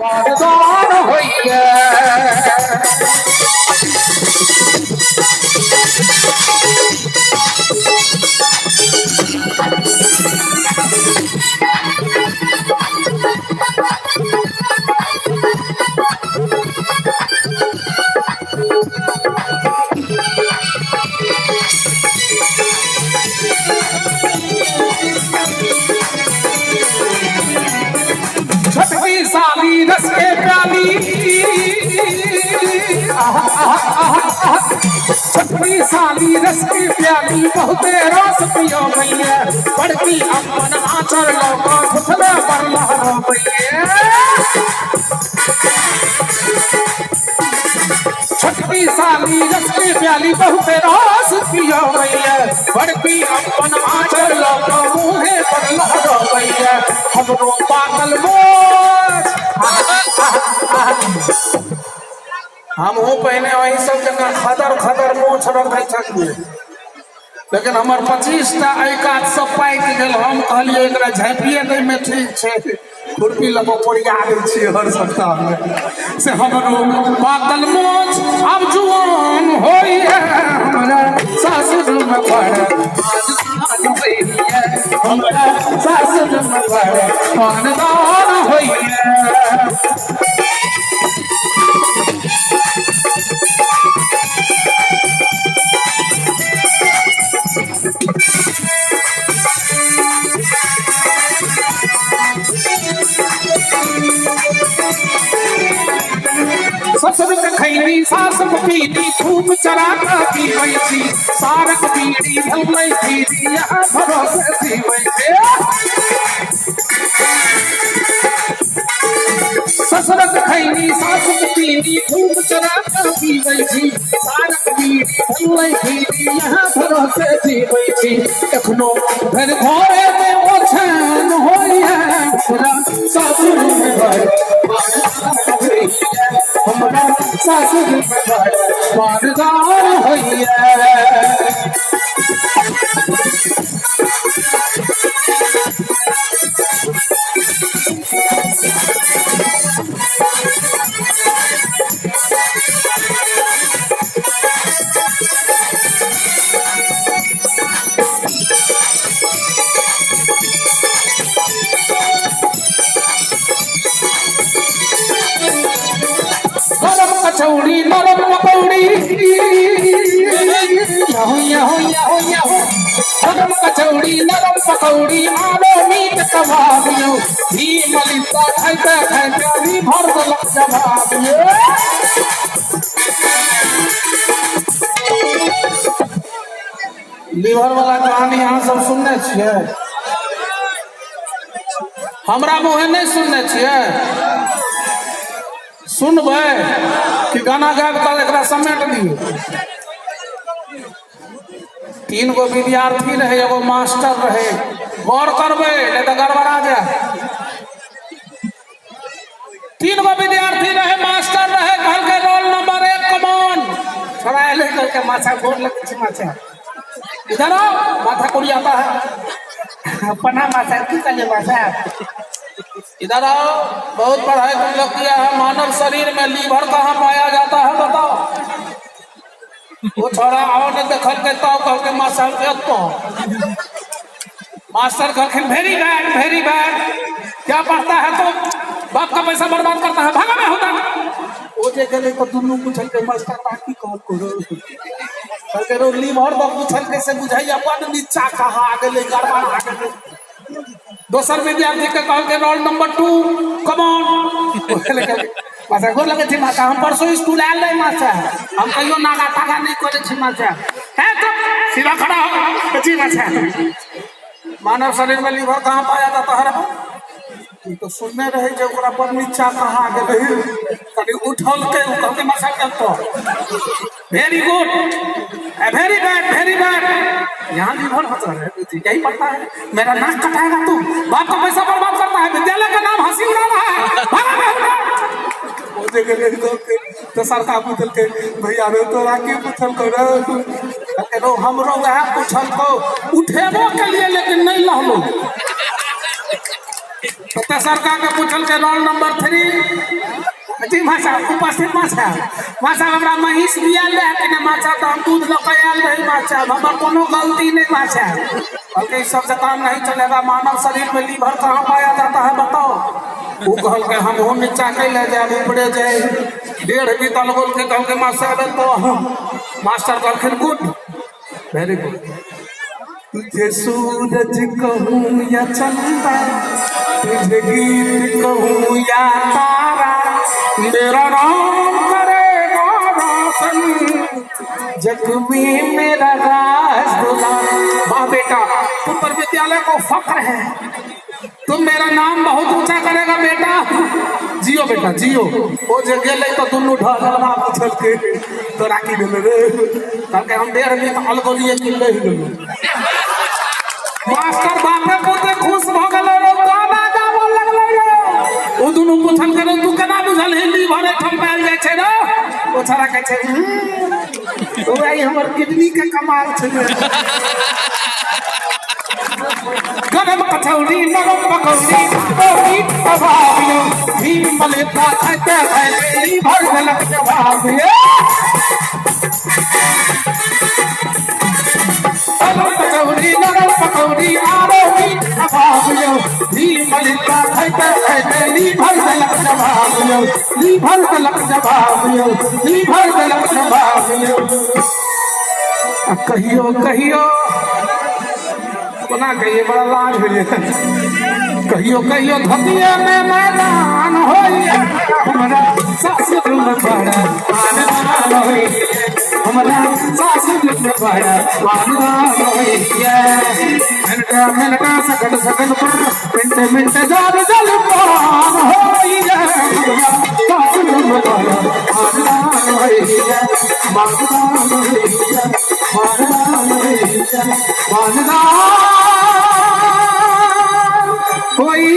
मर्दान होइए छठवी साली रस के प्याली छठवी साली रस की प्याली बहुते रस पियो भैया बड़की अपन आचर लोगों घुसले पर लहरो भैया छठवी साली रस की प्याली बहुते रस पियो भैया बड़की अपन आचर लोगों मुँहे पर लहरो भैया हमरो पागल हम हूँ पहने वही सब जगह खदर खदर मोछ रखे छलिए लेकिन हमार 25टा कात सब पाक गल हम कहलिए एकरा झाँपिए दै में ठीक है खुरपी लगो पोड़िया दै छी हर सप्ताह में से हमरो पागल मोछ अब जुआन होइए हमरा सासुर में पड़े हमरा सासुर में पड़े खानदान होइए ससुर के खैनी सास पीली खूब चराता पीवै छी सारक बीड़ी भलै पीली यहाँ भरोसे पीवै छे ससुर के खैनी सास पीली खूब चराता पीवै छी सारक बीड़ी भलै पीली यहाँ भरोसे पीवै छी एखनो घर घरे में ओछन होइए पूरा सासुर में घर हमरा सासुर में घर मर्दान होइए नरम कचौड़ी नरम पकौड़ी नरम कचौड़ी नरम पकौड़ी आलू मीट कबाब यो घी मलिता खाइते खाइते भी भर देलक जवाब यो लीवर वाला कहानी अहाँ सब सुनने छियै हमरा मुँहे नहीं सुनने छियै सुनबै कि गाना गायब कर एकरा समेट दियो 3 गो विद्यार्थी रहे एगो मास्टर रहे गौर करबै नहीं तो गड़बड़ा जाए 3 गो विद्यार्थी रहे मास्टर रहे कहल के रोल नंबर 1 कमॉन छोड़ा ले करके माथा गोर लगे छी माथा इधर आओ माथा कुड़ियाता है अपना माथा की करे माथा इधर आओ बहुत पढ़ाई तुम लोग किया है मानव शरीर में लीवर कहाँ पाया जाता है बताओ वो छोड़ा आओ ने देखल के तो कह के मास्टर के तो मास्टर कहल वेरी बैड क्या पढ़ता है तो बाप का पैसा बर्बाद करता है भागा में होता वो जे गले तो दुनू पूछल के मास्टर बाकी कह करो कह के रो लीवर द पूछल के से बुझाई अपन नीचा कहाँ आ गेले गड़बड़ आ गेले दोसर विद्यार्थी के कहल के रोल नंबर 2 कमॉन मास्टर गोर लगे थी मास्टर हम परसों स्कूल आयल रहे मास्टर हम कहियो नागा तागा नहीं करे छी मास्टर है तो सीधा खड़ा हो जी मास्टर मानव शरीर में लीवर कहाँ पाया जाता है तो सुनने रहे जो ओकरा पर नीचा कहाँ गेले कभी उठल के कहल के मास्टर के तो वेरी गुड वेरी बैड यहाँ लीवर होता है यही पढ़ता है मेरा नाक कटाएगा तू बाप का पैसा बर्बाद करता है विद्यालय का नाम हंसी उड़ा रहा है तो सरकार पूछल के भैया रे तोरा की पूछल करो हमरो वह पूछल को उठेबो के लिए लेकिन नहीं लहलो तो सरकार के पूछल के रोल नंबर 3 जी माचा उपस्थित माचा माचा हमरा महिष दिया ले कि ना माचा तो हम दूध लेके आयल रही माचा हमर कोनो गलती नहीं माचा बल्कि सब से काम नहीं चलेगा मानव शरीर में लीवर कहाँ पाया जाता है बताओ वो कहल के हम हो नीचा के ले जाए ऊपरे जाए 1.5 बीतल बोल के कहल के मास्टर तो मास्टर कहलखिन गुड वेरी गुड तुझे सूरज कहूँ या चंदा तुझे गीत कहूँ या तारा मेरा नाम करेगा रोशन जग में मेरा राज दुलारा। वाह बेटा ऊपर विद्यालय को फक्र है तुम मेरा नाम बहुत ऊंचा करेगा बेटा जियो बेटा जियो वो जे गेले तो दुनू ढलवा पूछल के तोरा की भेल रे ताके हम 1.5 बीत अलगोलिए कि ले गेलु मास्टर बापे पुते खुश भ गेल रे गाना गावो लगले रे ओ दुनू पूछल के तू केना बुझल हिंदी भरे ठम्पाल जाय छै रे ओ छरा के छै ओ आई हमर किडनी के कमाल छै गरम कचौड़ी नरम पकौड़ी ओरी अभावियो भीम मलेता खाते खाते भर गलक जवाबियो गरम कचौड़ी नरम पकौड़ी ओरी अभावियो भीम मलेता खाते खाते भर गलक जवाबियो भर गलक जवाबियो भर गलक जवाबियो कहियो कहियो कोना कहिए बड़ा लाज भेलिए कहियो कहियो धतिया में मैदान होइए हमरा सासुर में बड़ा आनंद होइए हमरा सासुर में बड़ा आनंद होइए मिनटा सकल सकल पर मिनट जार जल पान होइए हमरा सासुर में बड़ा आनंद होइए मानदान होइए मानदान होइए मानदान कोई